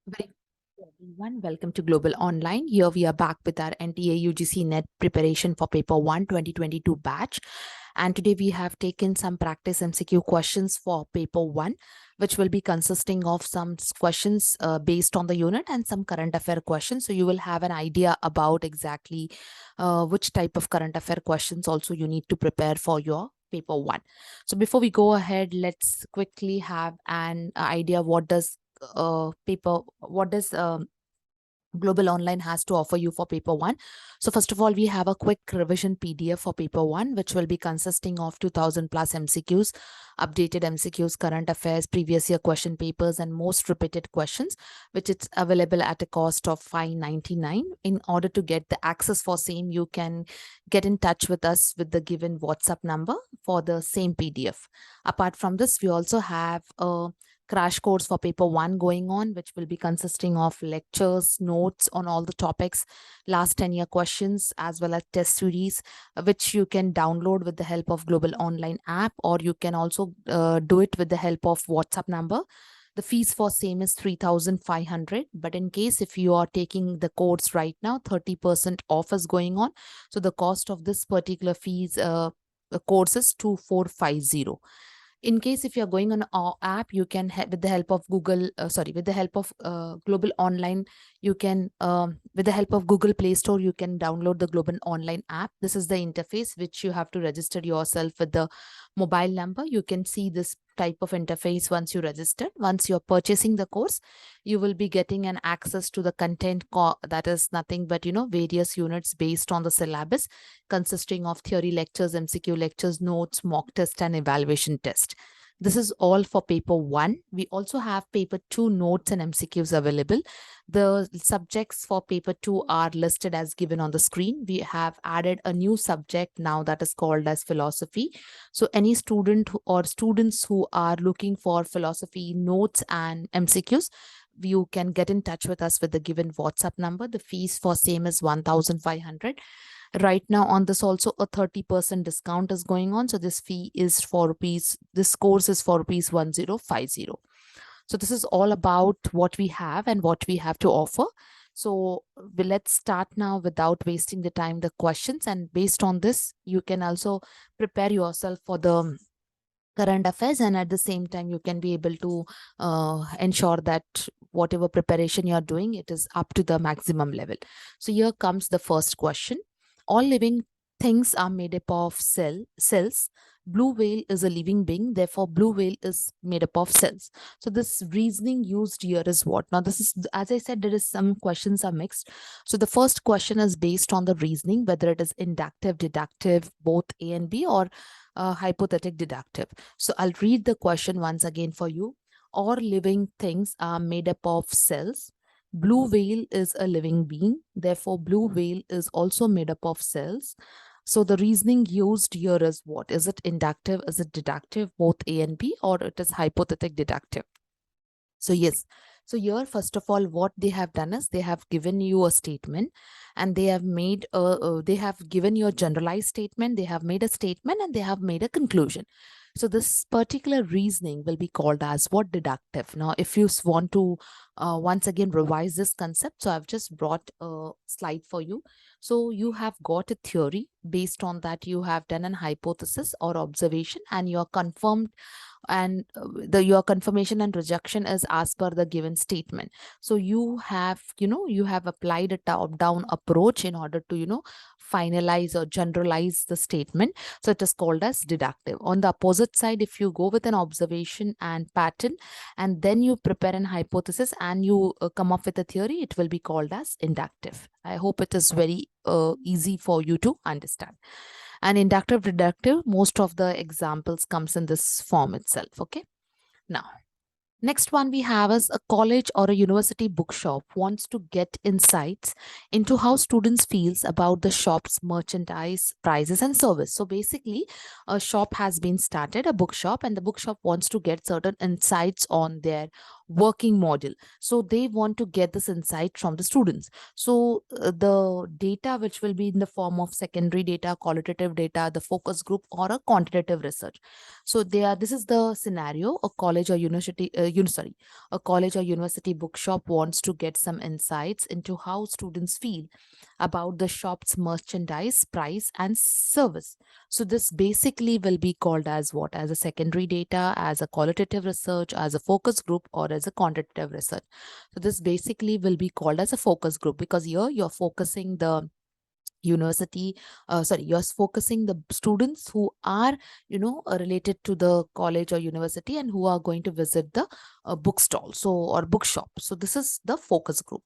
Very good, everyone. Welcome to Global Online. Here we are back with our NTA UGC Net preparation for Paper 1 2022 batch. And today we have taken some practice MCQ questions for Paper 1, which will be consisting of some questions based on the unit and some current affair questions. So you will have an idea about exactly which type of current affair questions also you need to prepare for your Paper 1. So before we go ahead, let's quickly have an idea what does Global Online has to offer you for Paper 1. So first of all, we have a quick revision PDF for Paper 1, which will be consisting of 2000 plus MCQs, updated MCQs, current affairs, previous year question papers, and most repeated questions, which is available at a cost of $5.99. In order to get the access for same, you can get in touch with us with the given WhatsApp number for the same PDF. Apart from this, we also have a crash course for Paper 1 going on, which will be consisting of lectures, notes on all the topics, last 10-year questions, as well as test series, which you can download with the help of Global Online app, or you can also do it with the help of WhatsApp number. The fees for same is 3,500, but in case if you are taking the course right now, 30% off is going on. So the cost of this particular fees course is 2,450. In case if you're going on our app, you can with the help of with the help of Global Online, you can with the help of Google Play Store, you can download the Global Online app. This is the interface which you have to register yourself with the mobile number. You can see this type of interface once you register. Once you're purchasing the course, you will be getting an access to the content that is nothing but various units based on the syllabus, consisting of theory lectures, MCQ lectures, notes, mock test, and evaluation test. This is all for Paper 1. We also have Paper 2 notes and MCQs available. The subjects for Paper 2 are listed as given on the screen. We have added a new subject now that is called as philosophy. So any student or students who are looking for philosophy notes and MCQs, you can get in touch with us with the given WhatsApp number. The fees for same is 1,500. Right now on this also a 30% discount is going on. So this fee is this course is for rupees 1,050. So this is all about what we have and what we have to offer. So let's start now without wasting the time, the questions. And based on this, you can also prepare yourself for the current affairs, and at the same time you can be able to ensure that whatever preparation you're doing, it is up to the maximum level. So here comes the first question. All living things are made up of cells. Blue whale is a living being, therefore blue whale is made up of cells. So this reasoning used here is what? Now this is, as I said, there is some questions are mixed. So the first question is based on the reasoning, whether it is inductive, deductive, both A and B, or hypothetic deductive. So I'll read the question once again for you. All living things are made up of cells. Blue whale is a living being. Therefore, blue whale is also made up of cells. So the reasoning used here is what? Is it inductive? Is it deductive? Both A and B, or it is hypothetic deductive? So yes. So here, first of all, what they have done is they have given you a statement, and they have made they have given you a generalized statement. They have made a statement and they have made a conclusion. So this particular reasoning will be called as what? Deductive. Now, if you want to once again revise this concept, so I've just brought a slide for you. So you have got a theory. Based on that, you have done an hypothesis or observation, and you are confirmed, and your confirmation and rejection is as per the given statement. So you have applied a top down approach in order to finalize or generalize the statement. So it is called as deductive. On the opposite side, if you go with an observation and pattern, and then you prepare an hypothesis and you come up with a theory, it will be called as inductive. I hope it is very easy for you to understand. And inductive, deductive, most of the examples comes in this form itself. Okay. Now, next one we have is a college or a university bookshop wants to get insights into how students feels about the shop's merchandise, prices, and service. So basically, a shop has been started, a bookshop, and the bookshop wants to get certain insights on their working model. So they want to get this insight from the students. So the data which will be in the form of secondary data, qualitative data, the focus group, or a quantitative research. So this is the scenario: a college or university, a college or university bookshop wants to get some insights into how students feel about the shop's merchandise, price, and service. So this basically will be called as what? As a secondary data, as a qualitative research, as a focus group, or as a quantitative research. So this basically will be called as a focus group, because here you're focusing the you're focusing the students who are related to the college or university and who are going to visit the bookstall or bookshop. So this is the focus group.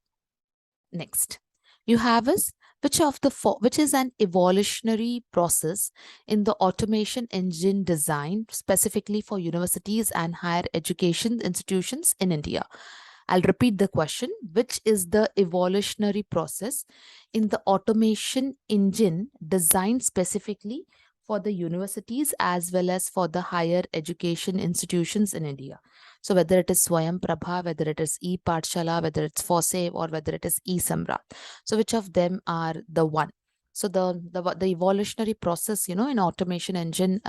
Next, you have is which is an evolutionary process in the automation engine design specifically for universities and higher education institutions in India. I'll repeat the question: which is the evolutionary process in the automation engine designed specifically for the universities as well as for the higher education institutions in India? So whether it is Swayam Prabha, whether it is e-Pathshala, whether it's FOSSAVE, or whether it is e-Samrat. So which of them are the one? So the evolutionary process, in automation engine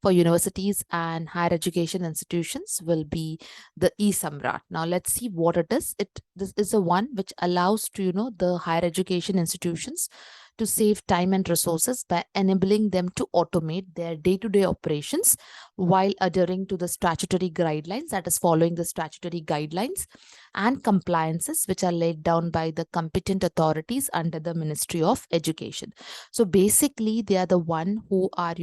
for universities and higher education institutions will be the e-Samrat. Now let's see what it is. This is a one which allows to, the higher education institutions to save time and resources by enabling them to automate their day-to-day operations while adhering to the statutory guidelines, that is following the statutory guidelines and compliances which are laid down by the competent authorities under the Ministry of Education. So basically they are the one who are,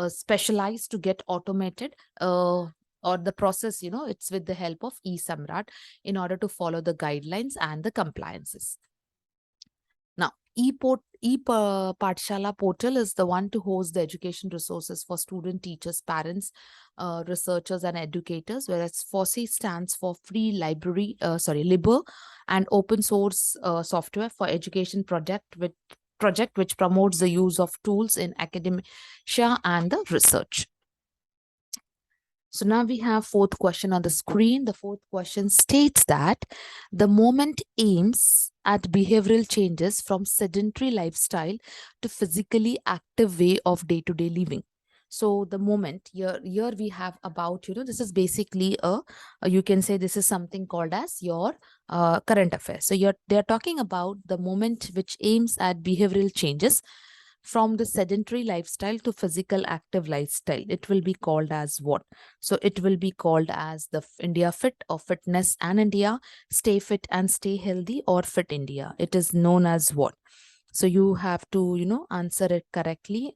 specialized to get automated or the process, it's with the help of e-Samrat in order to follow the guidelines and the compliances. Now, e-Pathshala portal is the one to host the education resources for student, teachers, parents, researchers, and educators, whereas FOSSI stands for Free Library, LIBOR, and open source software for education project which promotes the use of tools in academia and the research. So now we have fourth question on the screen. The fourth question states that the moment aims at behavioral changes from sedentary lifestyle to physically active way of day-to-day living. So the moment here we have about, this is basically you can say this is something called as your current affairs. So they're talking about the moment which aims at behavioral changes from the sedentary lifestyle to physical active lifestyle. It will be called as what? So it will be called as the India Fit or Fitness and India, Stay Fit and Stay Healthy, or Fit India. It is known as what? So you have to, answer it correctly.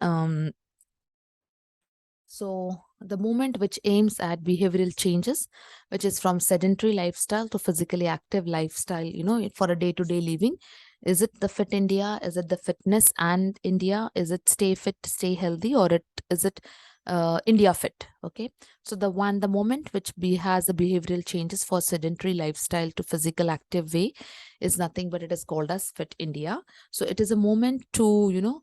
So the movement which aims at behavioral changes, which is from sedentary lifestyle to physically active lifestyle, for a day-to-day living. Is it the Fit India? Is it the Fitness and India? Is it Stay Fit, Stay Healthy, or is it India Fit? Okay. So the moment which has the behavioral changes for sedentary lifestyle to physical active way is nothing but it is called as Fit India. So it is a moment to,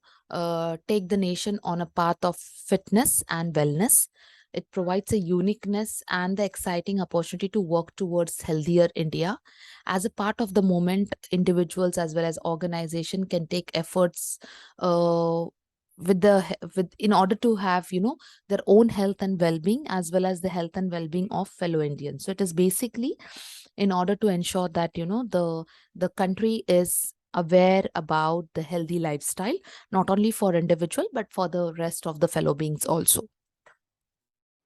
take the nation on a path of fitness and wellness. It provides a uniqueness and the exciting opportunity to work towards healthier India. As a part of the movement, individuals as well as organization can take efforts in order to have their own health and well-being as well as the health and well-being of fellow Indians. So it is basically in order to ensure that the country is aware about the healthy lifestyle, not only for individual but for the rest of the fellow beings also.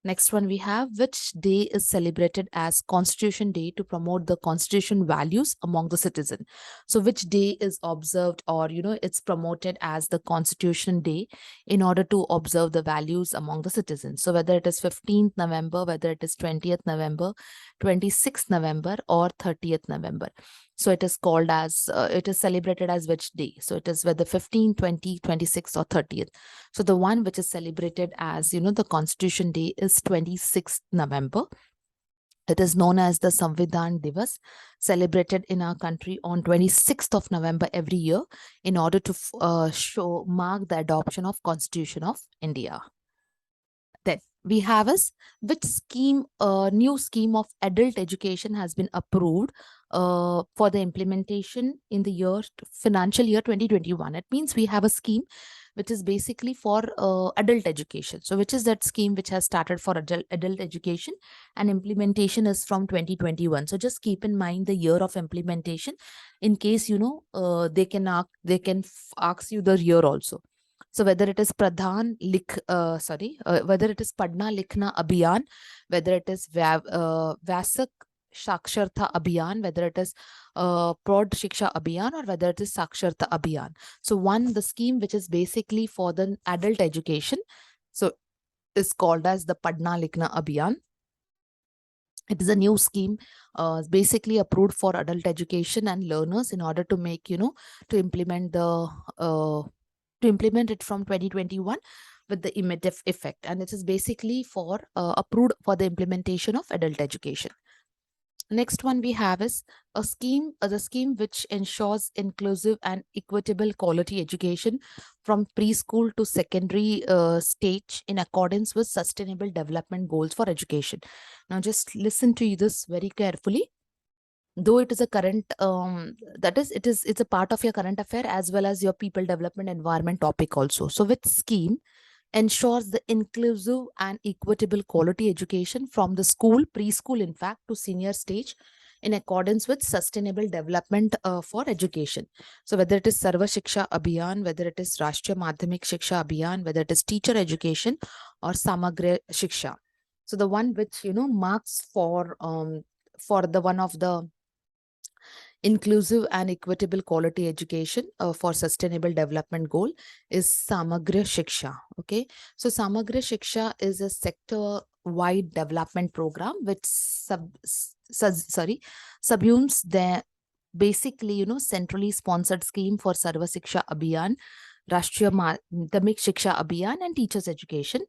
Next one we have, which day is celebrated as Constitution Day to promote the constitution values among the citizen. So which day is observed or, it's promoted as the Constitution Day in order to observe the values among the citizens. So whether it is 15th November, whether it is 20th November, 26th November, or 30th November. So it is called as, it is celebrated as which day? So it is whether 15, 20, 26, or 30th. So the one which is celebrated as, the Constitution Day is 26th November. It is known as the Samvidhan Divas, celebrated in our country on 26th of November every year in order to mark the adoption of Constitution of India. Then we have is which scheme, new scheme of adult education has been approved for the implementation in the financial year 2021. It means we have a scheme which is basically for adult education. So which is that scheme which has started for adult education, and implementation is from 2021. So just keep in mind the year of implementation in case, they can ask you the year also. So whether it is whether it is Padna Likhna Abhiyan, whether it is Vyasak Sakshartha Abhiyan, whether it is Prod Shiksha Abhiyan, or whether it is Sakshartha Abhiyan. So the scheme which is basically for the adult education, so is called as the Padna Likhna Abhiyan. It is a new scheme basically approved for adult education and learners in order to make, to implement it from 2021 with the immediate effect. And it is basically for approved for the implementation of adult education. Next one we have is the scheme which ensures inclusive and equitable quality education from preschool to secondary stage in accordance with sustainable development goals for education. Now just listen to this very carefully. Though it is a current, it's a part of your current affair as well as your people development environment topic also. So which scheme ensures the inclusive and equitable quality education from the preschool, in fact, to senior stage in accordance with sustainable development for education? So whether it is Sarva Shiksha Abhiyan, whether it is Rashtriya Madhyamik Shiksha Abhiyan, whether it is teacher education or Samagra Shiksha. So the one which, marks for the one of the inclusive and equitable quality education for sustainable development goal is Samagra Shiksha. Okay, so Samagra Shiksha is a sector-wide development program which subsumes the basically, centrally sponsored scheme for Sarva Shiksha Abhiyan, Rashtriya Madhyamik Shiksha Abhiyan, and teachers education.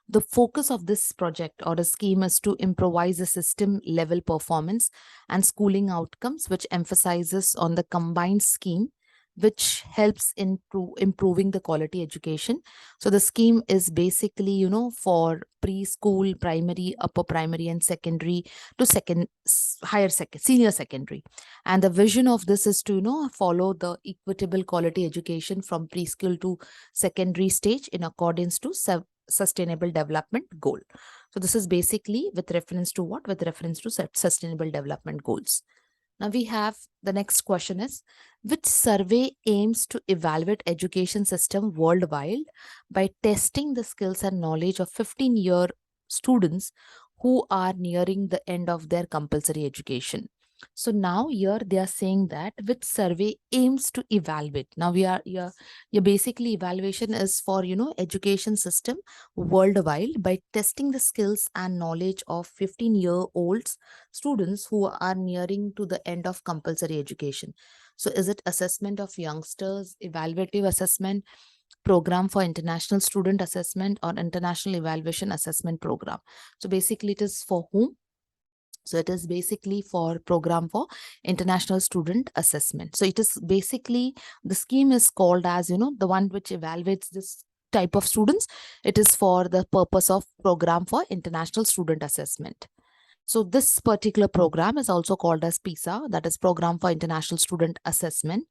The focus of this project or a scheme is to improvise the system level performance and schooling outcomes, which emphasizes on the combined scheme, which helps in improving the quality education. So the scheme is basically, for preschool, primary, upper primary, and secondary to senior secondary. And the vision of this is to, follow the equitable quality education from preschool to secondary stage in accordance to sustainable development goal. So this is basically with reference to what? With reference to sustainable development goals. Now we have the next question is, which survey aims to evaluate education system worldwide by testing the skills and knowledge of 15-year students who are nearing the end of their compulsory education? So now here they are saying that which survey aims to evaluate. Now your basically evaluation is for, education system worldwide by testing the skills and knowledge of 15-year-olds students who are nearing to the end of compulsory education. So is it assessment of youngsters, evaluative assessment, program for international student assessment, or international evaluation assessment program? So basically it is for whom? So it is basically for program for international student assessment. So it is basically, the scheme is called as, the one which evaluates this type of students. It is for the purpose of program for international student assessment. So this particular program is also called as PISA, that is Program for International Student Assessment,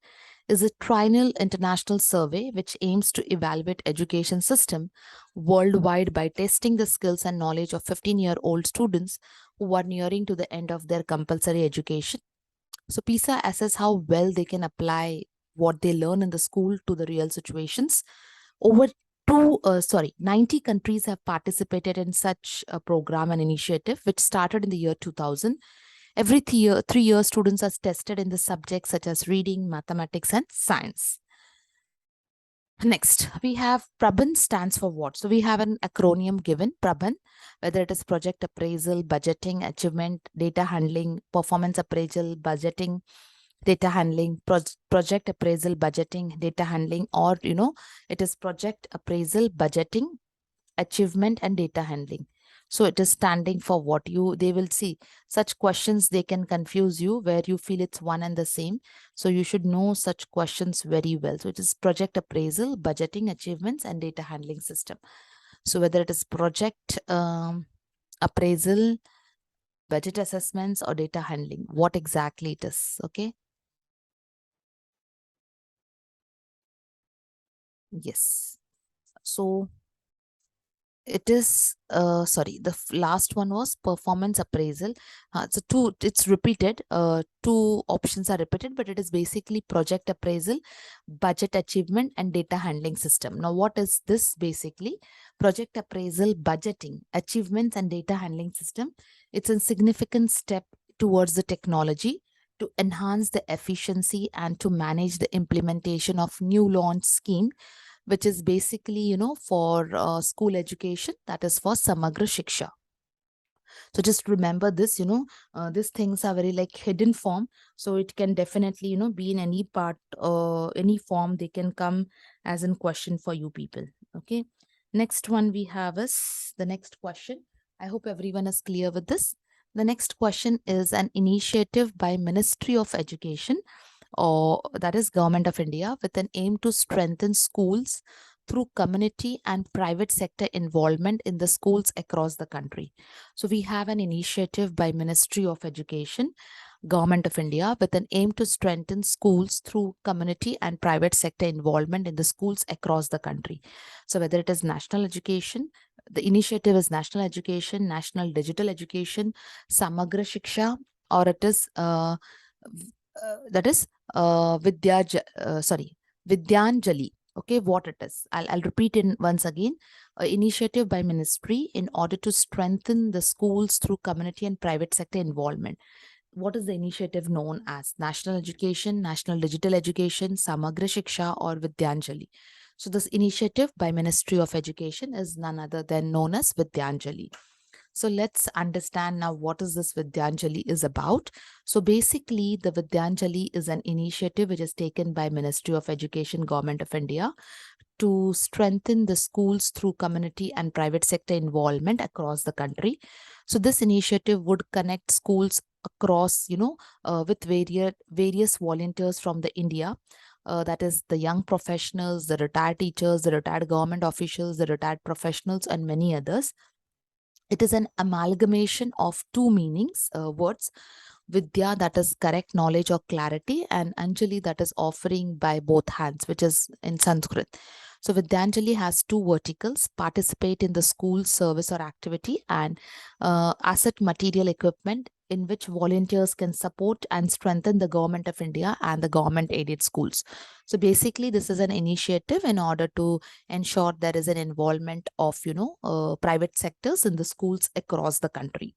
is a triennial international survey which aims to evaluate education system worldwide by testing the skills and knowledge of 15-year-old students who are nearing to the end of their compulsory education. So PISA assesses how well they can apply what they learn in the school to the real situations. Over 90 countries have participated in such a program and initiative, which started in the year 2000. Every 3 years, students are tested in the subjects such as reading, mathematics, and science. Next, we have PRABAN stands for what? So we have an acronym given, PRABAN, whether it is project appraisal, budgeting, achievement, data handling, performance appraisal, budgeting, data handling, project appraisal, budgeting, data handling, or, it is project appraisal, budgeting, achievement, and data handling. So it is standing for what? They will see such questions, they can confuse you where you feel it's one and the same. So you should know such questions very well. So it is project appraisal, budgeting, achievements, and data handling system. So whether it is project appraisal, budget assessments, or data handling, what exactly it is. Okay. Yes. So it is sorry, the last one was performance appraisal. It's repeated, two options are repeated, but it is basically project appraisal, budget achievement, and data handling system. Now what is this? Basically project appraisal, budgeting, achievements, and data handling system. It's a significant step towards the technology to enhance the efficiency and to manage the implementation of new launch scheme, which is basically, for school education, that is for Samagra Shiksha. So just remember this, these things are very like hidden form. So it can definitely, be in any part, any form they can come as in question for you people. Okay. Next one we have is the next question. I hope everyone is clear with this. The next question is an initiative by Ministry of Education, or that is Government of India, with an aim to strengthen schools through community and private sector involvement in the schools across the country. So we have an initiative by Ministry of Education, Government of India, with an aim to strengthen schools through community and private sector involvement in the schools across the country. So whether it is national education, the initiative is national education, national digital education, Samagra Shiksha, or it is that is Vidyanjali. Okay, what it is. I'll repeat it once again. Initiative by ministry in order to strengthen the schools through community and private sector involvement. What is the initiative known as? National Education, National Digital Education, Samagra Shiksha, or Vidyanjali? So this initiative by Ministry of Education is none other than known as Vidyanjali. So let's understand now what is this Vidyanjali is about. So basically the Vidyanjali is an initiative which is taken by Ministry of Education, Government of India, to strengthen the schools through community and private sector involvement across the country. So this initiative would connect schools across, with various volunteers from the India. That is the young professionals, the retired teachers, the retired government officials, the retired professionals, and many others. It is an amalgamation of two meanings, words. Vidya, that is correct knowledge or clarity, and Anjali, that is offering by both hands, which is in Sanskrit. So Vidyanjali has two verticals: participate in the school service or activity, and asset material equipment, in which volunteers can support and strengthen the Government of India and the government aided schools. So basically this is an initiative in order to ensure there is an involvement of, private sectors in the schools across the country.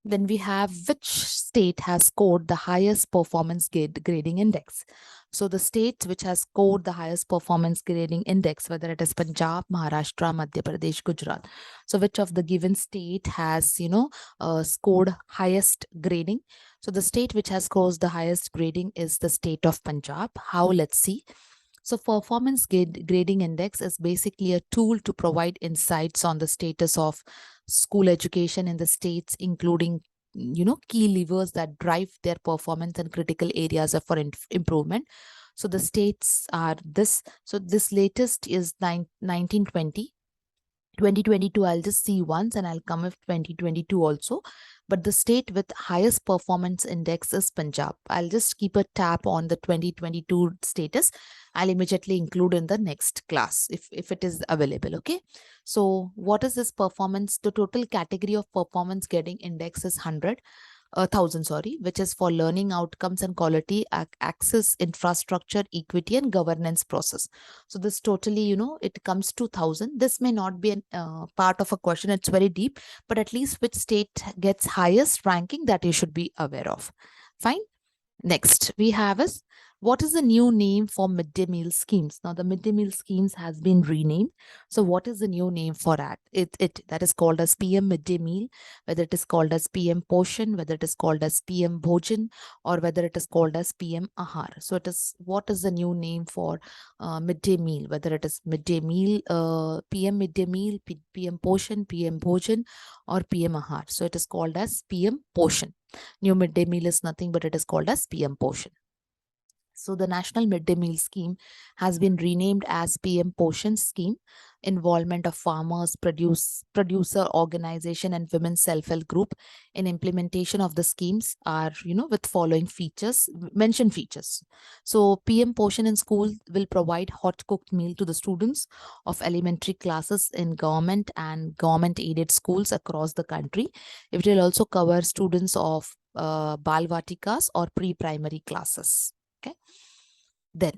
Then we have which state has scored the highest performance grading index. So the state which has scored the highest performance grading index, whether it is Punjab, Maharashtra, Madhya Pradesh, Gujarat. So which of the given state has, scored highest grading? So the state which has scored the highest grading is the state of Punjab. How? Let's see. So performance grading index is basically a tool to provide insights on the status of school education in the states, including, key levers that drive their performance and critical areas for improvement. So the states are this. So this latest is 1920. 2022, I'll just see once and I'll come with 2022 also. But the state with highest performance index is Punjab. I'll just keep a tab on the 2022 status. I'll immediately include in the next class if it is available. Okay. So what is this performance? The total category of performance getting index is 1,000, which is for learning outcomes and quality, access, infrastructure, equity, and governance process. So this totally, it comes to 1,000. This may not be a part of a question. It's very deep, but at least which state gets highest ranking, that you should be aware of. Fine. Next we have is, what is the new name for midday meal schemes? Now the midday meal schemes has been renamed. So what is the new name for that? That is called as PM midday meal, whether it is called as PM Poshan, whether it is called as PM Bhojan, or whether it is called as PM Ahar. So what is the new name for midday meal? Whether it is midday meal, PM midday meal, PM Poshan, PM Bhojan, or PM Ahar. So it is called as PM Poshan. New midday meal is nothing but it is called as PM Poshan. So the National Midday Meal Scheme has been renamed as PM Poshan Scheme. Involvement of farmers, producer organization and women's self-help group in implementation of the schemes are, with following features, mentioned features. So PM Poshan in school will provide hot cooked meal to the students of elementary classes in government and government aided schools across the country. It will also cover students of Balvatikas or pre-primary classes. Okay. Then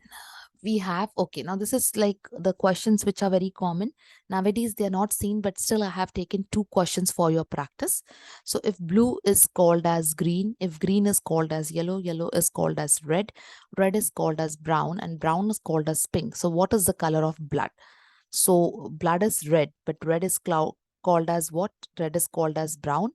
we have, okay, now this is like the questions which are very common. Nowadays, they are not seen, but still I have taken 2 questions for your practice. So if blue is called as green, if green is called as yellow, yellow is called as red, red is called as brown, and brown is called as pink. So what is the color of blood? So blood is red, but red is called as what? Red is called as brown,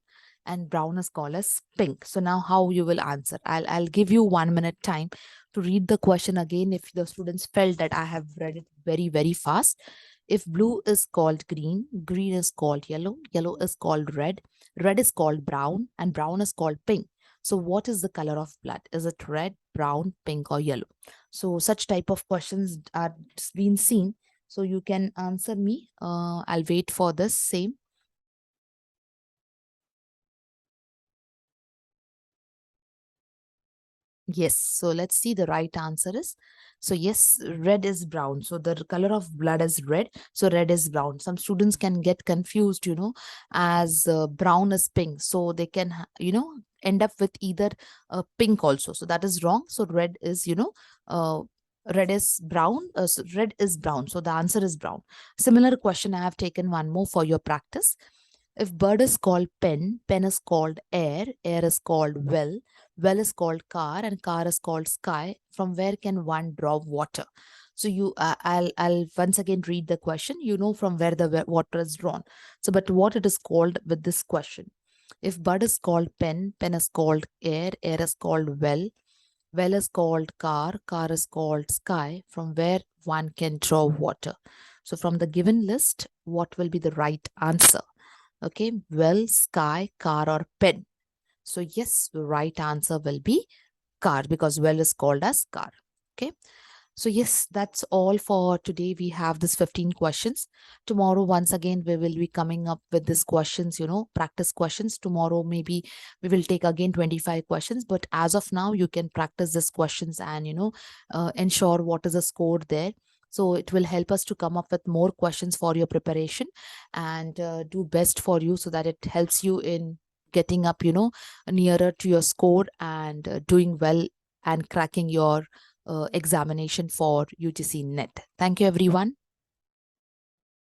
and brown is called as pink. So now how you will answer? I'll give you 1 minute time to read the question again if the students felt that I have read it very, very fast. If blue is called green, green is called yellow, yellow is called red, red is called brown, and brown is called pink. So what is the color of blood? Is it red, brown, pink, or yellow? So such type of questions are being seen. So you can answer me. I'll wait for this same. Yes, so let's see the right answer is. So yes, red is brown. So the color of blood is red. So red is brown. Some students can get confused, as brown is pink. So they can, end up with either pink also. So that is wrong. So red is, red is brown. So red is brown. So the answer is brown. Similar question, I have taken one more for your practice. If bird is called pen, pen is called air, air is called well is called car, and car is called sky, from where can one draw water? So I'll once again read the question. You know from where the water is drawn. So but what it is called with this question? If bird is called pen, pen is called air, air is called well is called car, car is called sky, from where one can draw water. So from the given list, what will be the right answer? Okay, well, sky, car, or pen. So yes, the right answer will be car, because well is called as car. Okay. So yes, that's all for today. We have this 15 questions. Tomorrow, once again, we will be coming up with these questions, practice questions. Tomorrow, maybe we will take again 25 questions. But as of now, you can practice these questions and, ensure what is the score there. So it will help us to come up with more questions for your preparation and do best for you, so that it helps you in getting up, nearer to your score and doing well and cracking your examination for UGC NET. Thank you, everyone.